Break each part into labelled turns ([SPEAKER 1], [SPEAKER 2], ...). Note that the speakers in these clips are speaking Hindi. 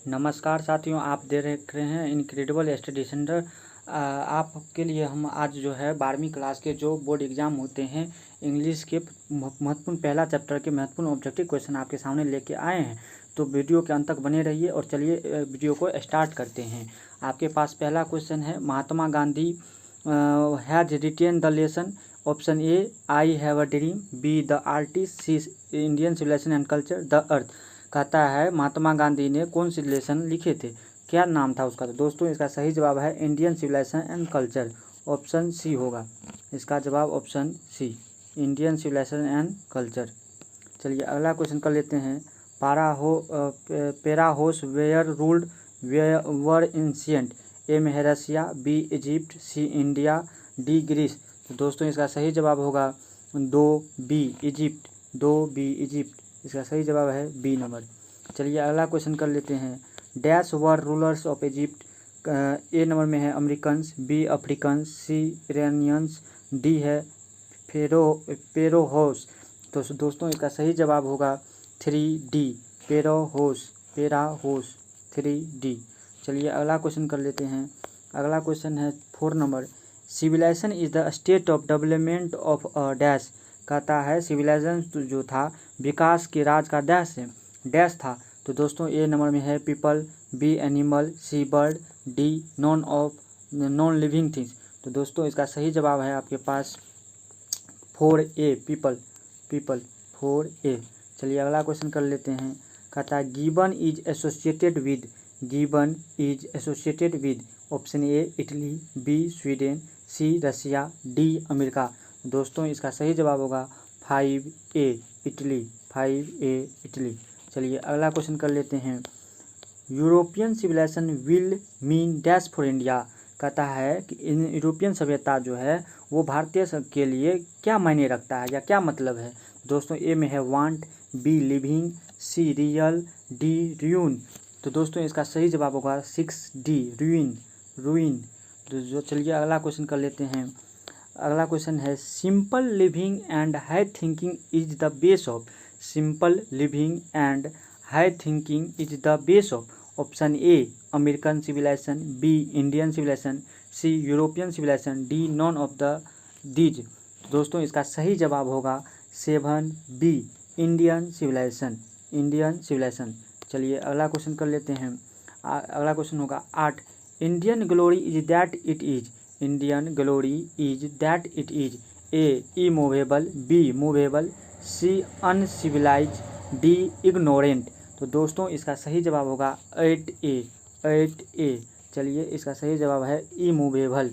[SPEAKER 1] नमस्कार साथियों, आप देख रहे हैं इनक्रेडिबल स्टडी सेंटर। आपके लिए हम आज जो है 12वीं क्लास के जो बोर्ड एग्जाम होते हैं इंग्लिश के महत्वपूर्ण पहला चैप्टर के महत्वपूर्ण ऑब्जेक्टिव क्वेश्चन आपके सामने लेके आए हैं। तो वीडियो के अंत तक बने रहिए और चलिए वीडियो को स्टार्ट करते हैं। आपके पास पहला क्वेश्चन है, Mahatma Gandhi has written the lesson. Option A, I have a dream. B, the artist. C, Indian civilisation and culture. The earth. कहता है महात्मा गांधी ने कौन से लेसन लिखे थे, क्या नाम था उसका। तो दोस्तों इसका सही जवाब है Indian civilisation and culture. Option C होगा इसका जवाब, option C, Indian civilisation and culture. चलिए अगला क्वेश्चन कर लेते हैं। Pharaohs were ruled were ancient. A में है Russia, B Egypt, C India, D Greece. तो दोस्तों इसका सही जवाब होगा 2 बी इजिप्ट। 2 बी इजिप्ट इसका सही जवाब है बी नंबर। चलिए अगला क्वेश्चन कर लेते हैं। Dash were rulers of Egypt. A number में है अमेरिकन्स, बी अफ्रीकन्स, सी इरानियंस, डी है पेरोहोस। तो दोस्तों इसका सही जवाब होगा 3D, पेराहोस। 3D। चलिए अगला क्वेश्चन कर लेते हैं। अगला क्वेश्चन है 4 नंबर। Civilisation is the state of development of a dash. कहता है सिविलाइजेशन जो था विकास के राज का डैश था। तो दोस्तों ए नंबर में है people, B animal, C bird, D non living things. तो दोस्तों इसका सही जवाब है आपके पास 4A, पीपल। 4A। चलिए अगला क्वेश्चन कर लेते हैं। कहता है Gibbon is associated with. Option A Italy, B Sweden, C Russia, D America. दोस्तों इसका सही जवाब होगा 5A, इटली। 5A, Italy. चलिए अगला क्वेश्चन कर लेते हैं। European civilisation will mean dash for India. कहता है कि यूरोपियन सभ्यता जो है वो भारतीय के लिए क्या मायने रखता है या क्या मतलब है। दोस्तों ए में है want, B living, C real, D ruin. तो दोस्तों इसका सही जवाब होगा 6D, रूइन। तो जो चलिए अगला क्वेश्चन कर लेते हैं। अगला क्वेश्चन है simple living and high thinking is the base of. Simple living and high thinking is the base of. Option A American civilisation, B Indian civilisation, C European civilisation, D none of the these. दोस्तों इसका सही जवाब होगा 7B, इंडियन सिविलाइजेशन। चलिए अगला क्वेश्चन कर लेते हैं। अगला क्वेश्चन होगा 8। Indian glory is that it is. Indian glory is that it is. A immovable, B movable, C uncivilised, D ignorant. तो दोस्तों इसका सही जवाब होगा 8A। चलिए इसका सही जवाब है इमूवेबल।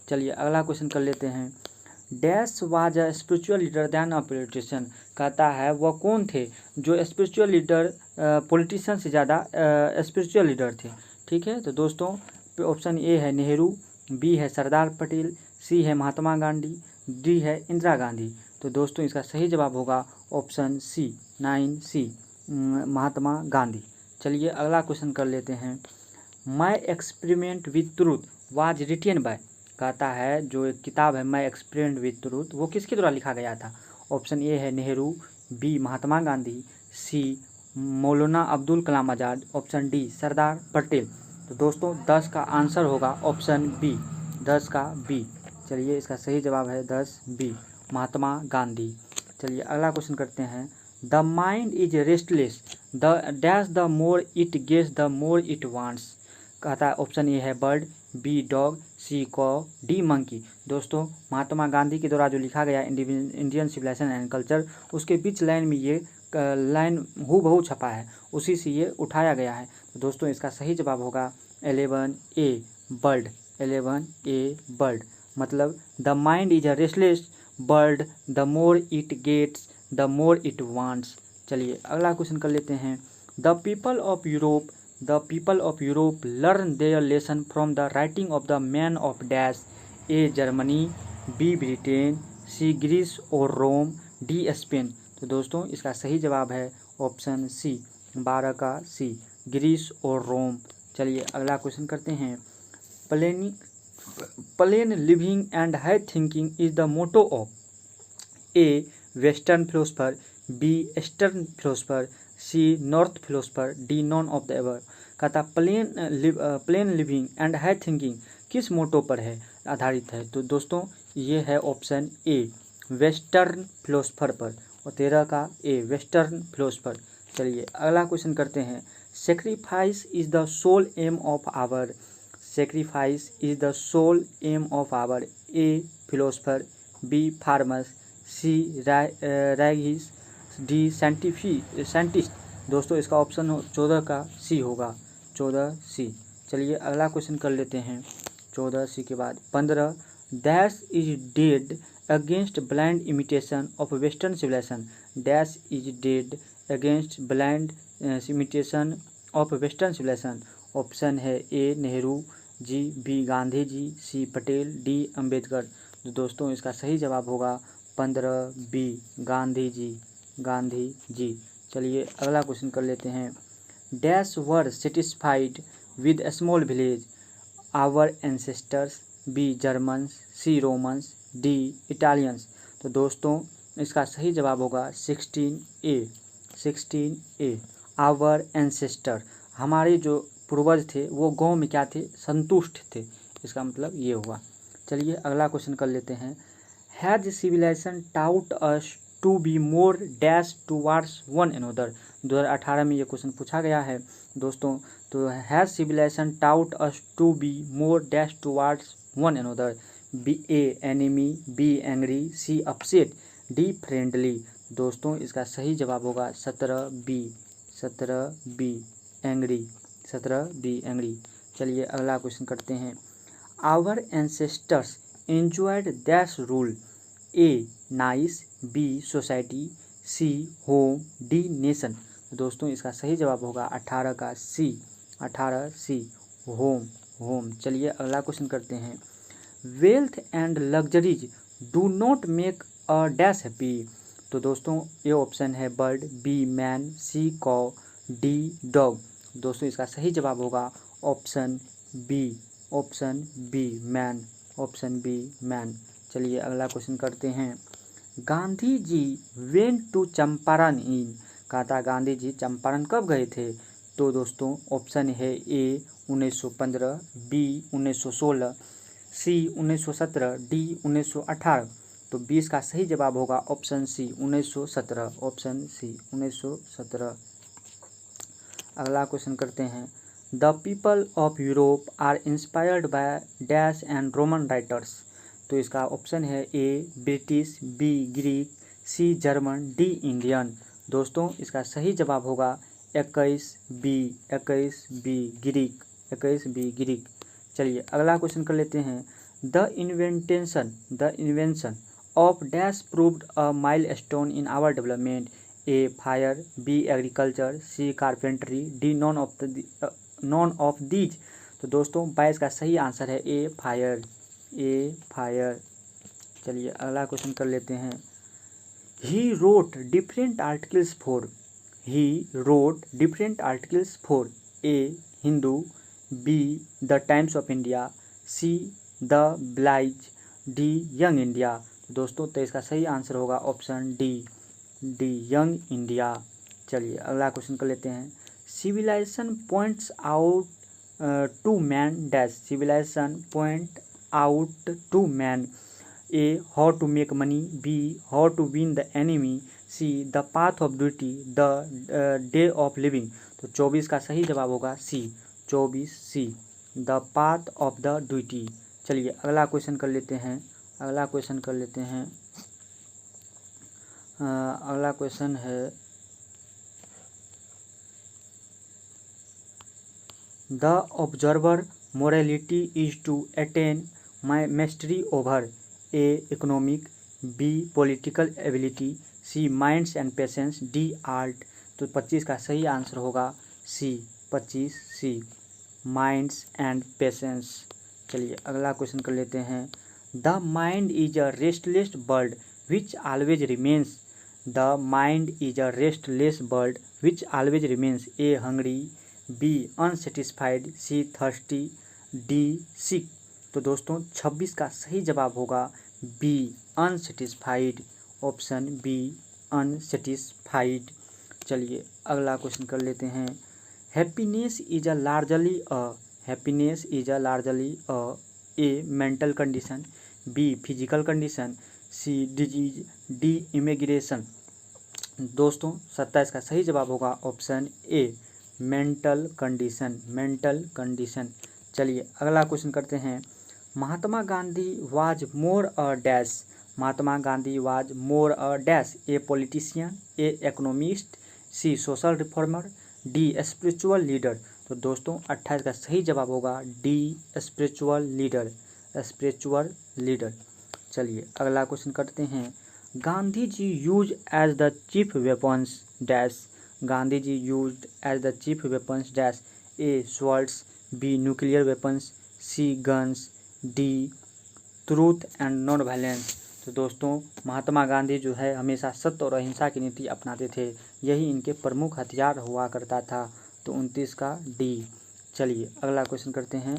[SPEAKER 1] चलिए अगला क्वेश्चन कर लेते हैं। Dash was a spiritual leader then a politician. कहता है वह कौन थे जो स्पिरिचुअल लीडर पॉलिटिशियन से ज़्यादा स्पिरिचुअल लीडर थे। ठीक है, तो दोस्तों ऑप्शन ए है नेहरू, बी है सरदार पटेल, सी है महात्मा गांधी, डी है इंदिरा गांधी। तो दोस्तों इसका सही जवाब होगा ऑप्शन सी, 9C, महात्मा गांधी। चलिए अगला क्वेश्चन कर लेते हैं। My experiment with truth was written by. कहता है जो एक किताब है माई एक्सपेरिमेंट विद ट्रूथ वो किसके द्वारा लिखा गया था। ऑप्शन ए है नेहरू, बी महात्मा गांधी, सी मौलाना अब्दुल कलाम आज़ाद, ऑप्शन डी सरदार पटेल। तो दोस्तों 10 का आंसर होगा ऑप्शन बी, 10 का बी। चलिए इसका सही जवाब है 10B, महात्मा गांधी। चलिए अगला क्वेश्चन करते हैं। The mind is restless the dash the more it gets the more it wants. कहता है ऑप्शन ए है बर्ड, बी डॉग, सी कॉ, डी मंकी। दोस्तों महात्मा गांधी के द्वारा जो लिखा गया इंडियन सिविलाइजेशन एंड कल्चर उसके बीच लाइन में ये लाइन हूबहू छपा है, उसी से ये उठाया गया है। तो दोस्तों इसका सही जवाब होगा 11A, बर्ड। 11A, bird. मतलब the mind is a restless bird, the more it gets the more it wants. चलिए अगला क्वेश्चन कर लेते हैं। The people of Europe learn their lesson from the writing of the man of dash. A Germany, B Britain, C Greece और रोम, डी स्पेन। तो दोस्तों इसका सही जवाब है ऑप्शन सी, 12 का सी, ग्रीस और रोम। चलिए अगला क्वेश्चन करते हैं। Plain living and high thinking is the motto of. A western philosopher, B eastern philosopher, C north philosopher, D none of the ever. कहता plain living and high thinking किस मोटो पर है आधारित है? तो दोस्तों ये है ऑप्शन ए वेस्टर्न फिलोसफर पर, और 13 का ए वेस्टर्न फिलोसफर। चलिए अगला क्वेश्चन करते हैं। Sacrifice is the soul aim of our, sacrifice is the soul aim of our, A philosopher, B farmers, C रैगिस, डी साइंटिस्ट। दोस्तों इसका ऑप्शन 14 का सी होगा, 14 सी। चलिए अगला क्वेश्चन कर लेते हैं 14 सी के बाद 15। Dash is dead against blind imitation of western civilisation, dash is dead against blind imitation of western civilisation. Option है A Nehru ji, B Gandhi ji, C Patel, D Ambedkar. तो दोस्तों इसका सही जवाब होगा 15 बी गांधी जी, गांधी जी। चलिए अगला क्वेश्चन कर लेते हैं। Dash were satisfied with A small village, our ancestors, B Germans, C Romans, D Italians. तो दोस्तों इसका सही जवाब होगा 16 ए आवर एंसेस्टर। हमारे जो पूर्वज थे वो गांव में क्या थे, संतुष्ट थे, इसका मतलब ये हुआ। चलिए अगला क्वेश्चन कर लेते हैं। Has civilisation taught us to be more dash towards one another, 2018 में ये क्वेश्चन पूछा गया है दोस्तों। तो has civilisation taught us to be more dash towards one another, B A enemy, B angry, C upset, D friendly. दोस्तों इसका सही जवाब होगा 17 बी एंग्री, 17 बी एंग्री। चलिए अगला क्वेश्चन करते हैं। Our ancestors enjoyed dash rule, A nice, B society, C home, D nation. दोस्तों इसका सही जवाब होगा 18 का सी, 18 सी होम। चलिए अगला क्वेश्चन करते हैं। Wealth and luxuries do not make a dash happy. तो दोस्तों ये ऑप्शन है बर्ड, बी मैन, सी कॉ, डी डॉग। दोस्तों इसका सही जवाब होगा option B man, option B man. चलिए अगला क्वेश्चन करते हैं। Gandhi ji went to Champaran in, कहा था गांधी जी चंपारण कब गए थे? तो दोस्तों ऑप्शन है ए 1915, बी 1916, सी 1917, डी 1918। तो 20 का सही जवाब होगा ऑप्शन सी 1917, ऑप्शन सी 1917। अगला क्वेश्चन करते हैं। The people of Europe are inspired by dash and Roman writers. तो इसका ऑप्शन है A British, B Greek, C German, D Indian. दोस्तों इसका सही जवाब होगा 21 बी ग्रीक। चलिए अगला क्वेश्चन कर लेते हैं। The invention of dash proved a milestone in our development, A fire, B agriculture, C carpentry, D none of these. तो दोस्तों 22 का सही आंसर है ए फायर। चलिए अगला क्वेश्चन कर लेते हैं। He wrote different articles for, A Hindu, B the Times of India, C the ब्लाइज, डी यंग इंडिया। दोस्तों तो इसका सही आंसर होगा ऑप्शन डी यंग इंडिया। चलिए अगला क्वेश्चन कर लेते हैं। Civilisation points out to man dash, civilisation point out to man, A how to make money, B how to win the enemy, C the path of duty, the day of living. तो 24 का सही जवाब होगा C, 24 C the path of the duty. चलिए अगला क्वेश्चन कर लेते हैं। अगला क्वेश्चन है। The observer morality is to attain mastery over, A economic, B political ability, C minds and patience, D art. तो 25 का सही आंसर होगा C, 25 C minds and patience. चलिए अगला क्वेश्चन कर लेते हैं। The mind is a restless bird which always remains, the mind is a restless bird which always remains, A hungry, B unsatisfied, C thirsty, D sick. तो दोस्तों 26 का सही जवाब होगा B unsatisfied, option B unsatisfied. चलिए अगला क्वेश्चन कर लेते हैं। Happiness is a largely A mental condition, B physical condition, C disease, D immigration. दोस्तों 27 का सही जवाब होगा ऑप्शन ए मेंटल कंडीशन। चलिए अगला क्वेश्चन करते हैं। Mahatma Gandhi was more a dash, Mahatma Gandhi was more a dash, A politician, A economist, C social reformer, D spiritual leader. तो दोस्तों 28 का सही जवाब होगा डी स्पिरिचुअल लीडर। चलिए अगला क्वेश्चन करते हैं। Gandhi ji use as the chief weapons dash, Gandhi ji use as the chief weapons dash, A swords, B nuclear weapons, C guns, D truth and non violence. तो दोस्तों महात्मा गांधी जो है हमेशा सत्य और अहिंसा की नीति अपनाते थे, यही इनके प्रमुख हथियार हुआ करता था। तो 29 का डी। चलिए अगला क्वेश्चन करते हैं।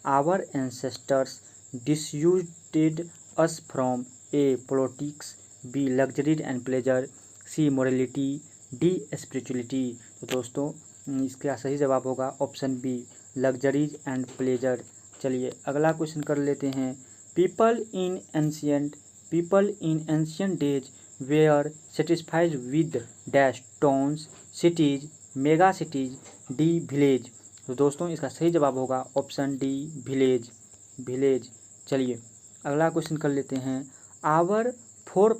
[SPEAKER 1] Our ancestors dissuaded us from, A politics, B luxury and pleasure, C morality, D spirituality. तो दोस्तों इसका सही जवाब होगा option B luxuries and pleasure. चलिए अगला क्वेश्चन कर लेते हैं। People in ancient days were satisfied with dash towns, cities, mega cities, D village. तो दोस्तों इसका सही जवाब होगा ऑप्शन डी विलेज। चलिए अगला क्वेश्चन कर लेते हैं। Our four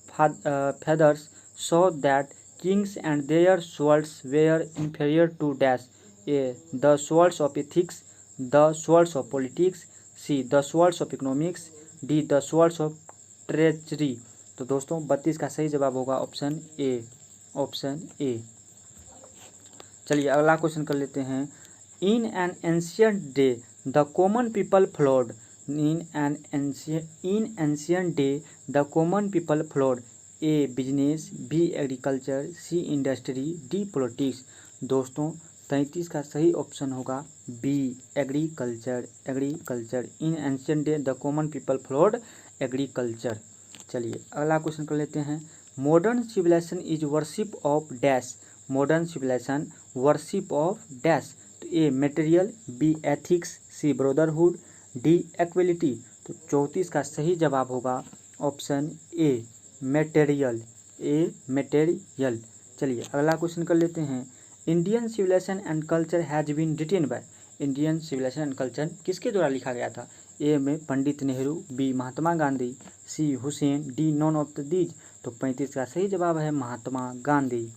[SPEAKER 1] feathers saw that kings and their swords were inferior to dash, A the swords of ethics, the swords of politics, C the swords of economics, D the swords of treasury. तो दोस्तों 32 का सही जवाब होगा ऑप्शन ए। चलिए अगला क्वेश्चन कर लेते हैं। In an ancient day the common people followed, in ancient day the common people followed, A business, B agriculture, C industry, D politics. दोस्तों 33 का सही ऑप्शन होगा B agriculture. In ancient day the common people followed agriculture. चलिए अगला क्वेश्चन कर लेते हैं। Modern civilization is worship of dash, modern civilization worship of dash. तो A material, B ethics, C brotherhood, D equality. तो 34 का सही जवाब होगा ऑप्शन ए मटेरियल। चलिए अगला क्वेश्चन कर लेते हैं। Indian civilisation and culture has been written by, Indian civilisation and culture किसके द्वारा लिखा गया था? ए में Pandit Nehru, B Mahatma Gandhi, C Hussain, D none of these. तो 35 का सही जवाब है महात्मा गांधी।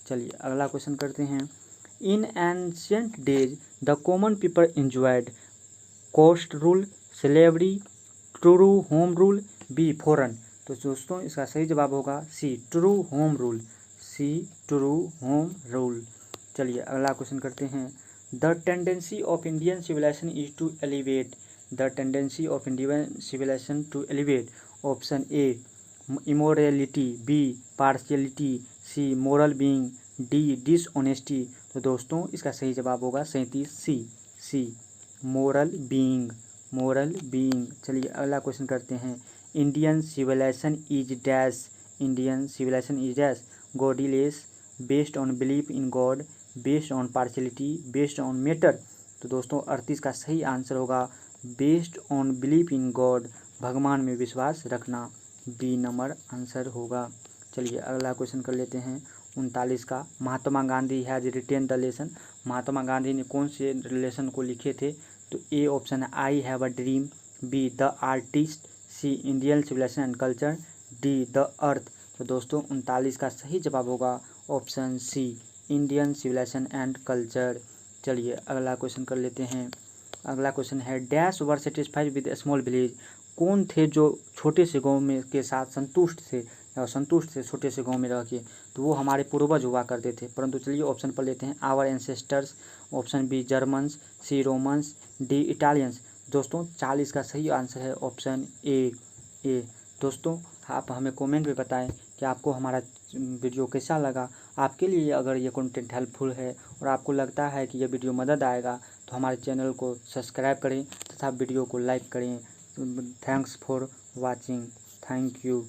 [SPEAKER 1] चलिए अगला क्वेश्चन करते हैं। In ancient days the common people enjoyed coast rule, slavery, true home rule, B foreign. तो दोस्तों इसका सही जवाब होगा सी ट्रू होम रूल। चलिए अगला क्वेश्चन करते हैं। The tendency of Indian civilisation is to elevate, the tendency of Indian civilisation to elevate. Option A immorality, B partiality, C moral being, D dishonesty. तो दोस्तों इसका सही जवाब होगा 37 सी मोरल बीइंग। चलिए अगला क्वेश्चन करते हैं। Indian civilisation is dash, Indian civilisation is dash, godless, based on belief in God, based on partiality, based on matter. तो दोस्तों 38 का सही आंसर होगा based on belief in God, भगवान में विश्वास रखना, बी नंबर आंसर होगा। चलिए अगला क्वेश्चन कर लेते हैं 39 का। Mahatma Gandhi has written the lesson, Mahatma Gandhi ने कौन से रिलेशन को लिखे थे? तो ए ऑप्शन है I have a dream, B the artist, C Indian civilisation and culture, D the earth. तो दोस्तों 39 का सही जवाब होगा option C Indian civilisation and culture. चलिए अगला क्वेश्चन कर लेते हैं। अगला क्वेश्चन है dash were satisfied with small village, कौन थे जो छोटे से गांव में के साथ संतुष्ट थे छोटे से गांव में रह के? तो वो हमारे पूर्वज हुआ करते थे। परंतु चलिए ऑप्शन पर लेते हैं। Our ancestors, option B Germans, C Romans, D Italians. दोस्तों 40 का सही आंसर है ऑप्शन ए। दोस्तों आप हमें कमेंट में बताएं कि आपको हमारा वीडियो कैसा लगा। आपके लिए अगर ये कंटेंट हेल्पफुल है और आपको लगता है कि ये वीडियो मदद आएगा तो हमारे चैनल को सब्सक्राइब करें तथा वीडियो को लाइक करें। Thanks for watching. Thank you.